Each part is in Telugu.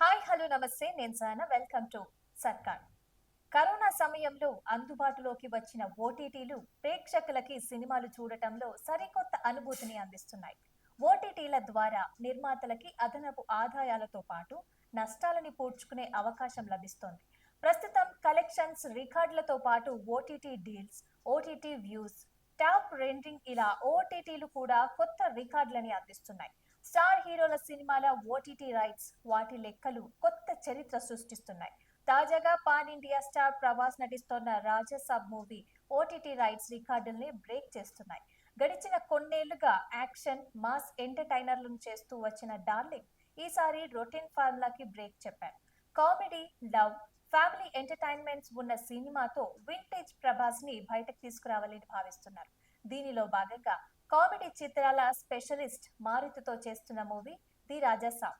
హాయ్ హలో నమస్తే నేను సానా వెల్కమ్ టు సర్కార్. కరోనా సమయంలో అందుబాటులోకి వచ్చిన ఓటీటీలు ప్రేక్షకులకి సినిమాలు చూడటంలో సరికొత్త అనుభూతిని అందిస్తున్నాయి. ఓటీటీల ద్వారా నిర్మాతలకి అదనపు ఆదాయాలతో పాటు నష్టాలని పూడ్చుకునే అవకాశం లభిస్తోంది. ప్రస్తుతం కలెక్షన్స్ రికార్డులతో పాటు OTT deals, OTT views, top trending ఇలా ఓటీటీలు కూడా కొత్త రికార్డులని అందిస్తున్నాయి. స్టార్ హీరోల సినిమాల ఓటీటీ రైట్స్ వాటి లెక్కలు కొత్త చరిత్ర సృష్టిస్తున్నాయి. తాజాగా పాన్ ఇండియా స్టార్ ప్రభాస్ నటిస్తోన్న రాజసాబ్ మూవీ ఓటీటీ రైట్స్ రికార్డుల్ని బ్రేక్ చేస్తున్నాయి. గడిచిన కొన్నేళ్లుగా యాక్షన్, మాస్ ఎంటర్టైనర్లను చేస్తూ వచ్చిన డార్లింగ్ ఈసారి రొటీన్ ఫార్ములాకి బ్రేక్ చెప్పారు. కామెడీ, లవ్, ఫ్యామిలీ ఎంటర్టైన్మెంట్స్ ఉన్న సినిమాతో వింటేజ్ ప్రభాస్ ని బయటకు తీసుకురావాలని భావిస్తున్నారు. దీనిలో భాగంగా కామెడీ చిత్రాల స్పెషలిస్ట్ మారుతితో చేస్తున్న movie the Rajasaab.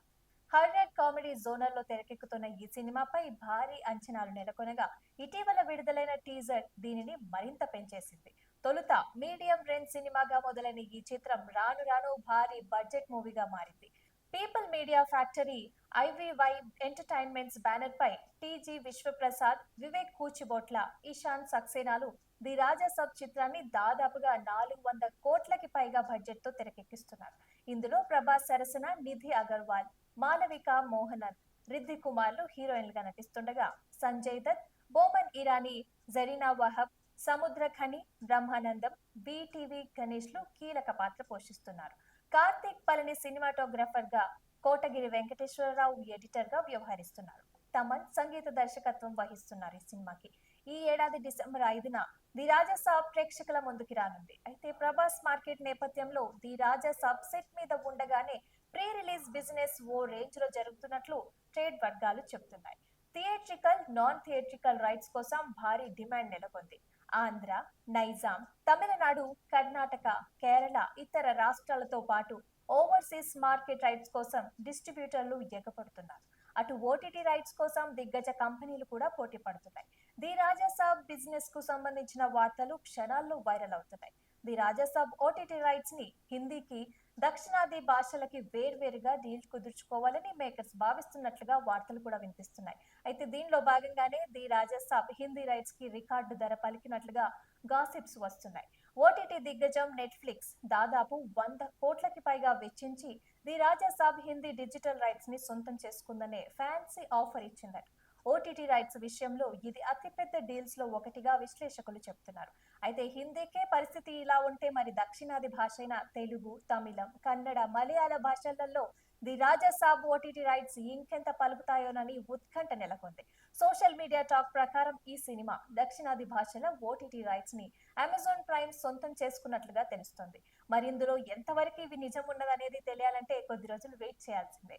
Horror comedy జోనర్లో తెరకెక్కుతున్న ఈ సినిమాపై భారీ అంచనాలు నెలకొనగా ఇటీవల విడుదలైన టీజర్ దీనిని మరింత పెంచేసింది. తొలుత మీడియం రేంజ్ సినిమాగా మొదలైన ఈ చిత్రం రాను రాను భారీ బడ్జెట్ మూవీగా మారింది. People media factory, IVY entertainments banner పై టీజీ విశ్వప్రసాద్, వివేక్ కూచిబొట్ల, ఇషాన్ సక్సేనాలు ది రాజాసాబ్ చిత్రాన్ని దాదాపుగా 400 కోట్లకి పైగా బడ్జెట్ తో తెరకెక్కిస్తున్నారు. ఇందులో ప్రభాస్ సరసన నిధి అగర్వాల్, మాలవిక మోహనన్, రిద్ది కుమార్లు హీరోయిన్లుగా నటిస్తుండగా సంజయ్ దత్, బోమన్ ఇరానీ, జరీనా వహబ్, సముద్ర ఖని, బ్రహ్మానందం, బీటీవీ గణేష్లు కీలక పాత్ర పోషిస్తున్నారు. కార్తీక్ పళని సినిమాటోగ్రఫర్ గా, కోటగిరి వెంకటేశ్వరరావు ఎడిటర్ గా వ్యవహరిస్తున్నారు. తమన్ సంగీత దర్శకత్వం వహిస్తున్నారు ఈ సినిమాకి. ఈ ఏడాది డిసెంబర్ 5న ది రాజాసాబ్ ప్రేక్షకుల ముందుకి రానుంది. అయితే ప్రభాస్ మార్కెట్ నేపథ్యంలో ది రాజాసాబ్ సెట్ మీద ఉండగానే ప్రీ రిలీజ్ బిజినెస్ ఓ రేంజ్ లో జరుగుతున్నట్లు ట్రేడ్ వర్గాలు చెబుతున్నాయి. థియేట్రికల్, నాన్ థియేట్రికల్ రైట్స్ కోసం భారీ డిమాండ్ నెలకొంది. ఆంధ్ర, నైజాం, తమిళనాడు, కర్ణాటక, కేరళ, ఇతర రాష్ట్రాలతో పాటు ఓవర్సీస్ మార్కెట్ రైట్స్ కోసం డిస్ట్రిబ్యూటర్లు ఎగపడుతున్నారు. అటు ఓటీటీ రైట్స్ కోసం దిగ్గజ కంపెనీలు కూడా పోటీ పడుతున్నాయి. ది రాజాసాబ్ బిజినెస్ కు సంబంధించిన వార్తలు క్షణాల్లో వైరల్ అవుతున్నాయి. ది రాజాసాబ్ ఓటీటీ రైట్స్ ని హిందీకి, దక్షిణాది భాషలకి వేర్వేరుగా డీల్ కుదుర్చుకోవాలని మేకర్స్ భావిస్తున్నట్లుగా వార్తలు కూడా వినిపిస్తున్నాయి. అయితే దీనిలో భాగంగానే ది రాజాసాబ్ హిందీ రైట్స్ కి రికార్డు ధర పలికినట్లుగా గాసిప్స్ వస్తున్నాయి. ఓటీటీ దిగ్గజం నెట్ఫ్లిక్స్ దాదాపు 100 కోట్లకి పైగా వెచ్చించి the Rajasaab Hindi digital rights ని సొంతం చేసుకుందనే ఫ్యాన్సీ ఆఫర్ ఇచ్చిందట. ఓటీటీ రైట్స్ విషయంలో ఇది అతిపెద్ద డీల్స్ లో ఒకటిగా విశ్లేషకులు చెబుతున్నారు. అయితే హిందీకే పరిస్థితి ఇలా ఉంటే మరి దక్షిణాది భాష అయిన తెలుగు, తమిళం, కన్నడ, మలయాళ భాషలలో ది రాజాసాబ్ ఓటీటీ రైట్స్ ఇంకెంత పలుకుతాయోనని ఉత్కంఠ నెలకొంది. సోషల్ మీడియా టాక్ ప్రకారం ఈ సినిమా దక్షిణాది భాషల ఓటీటీ రైట్స్ ని అమెజాన్ ప్రైమ్ సొంతం చేసుకున్నట్లుగా తెలుస్తోంది. మరి ఇందులో ఎంతవరకు ఇవి నిజం ఉన్నదనేది తెలియాలంటే కొద్ది రోజులు వెయిట్ చేయాల్సిందే.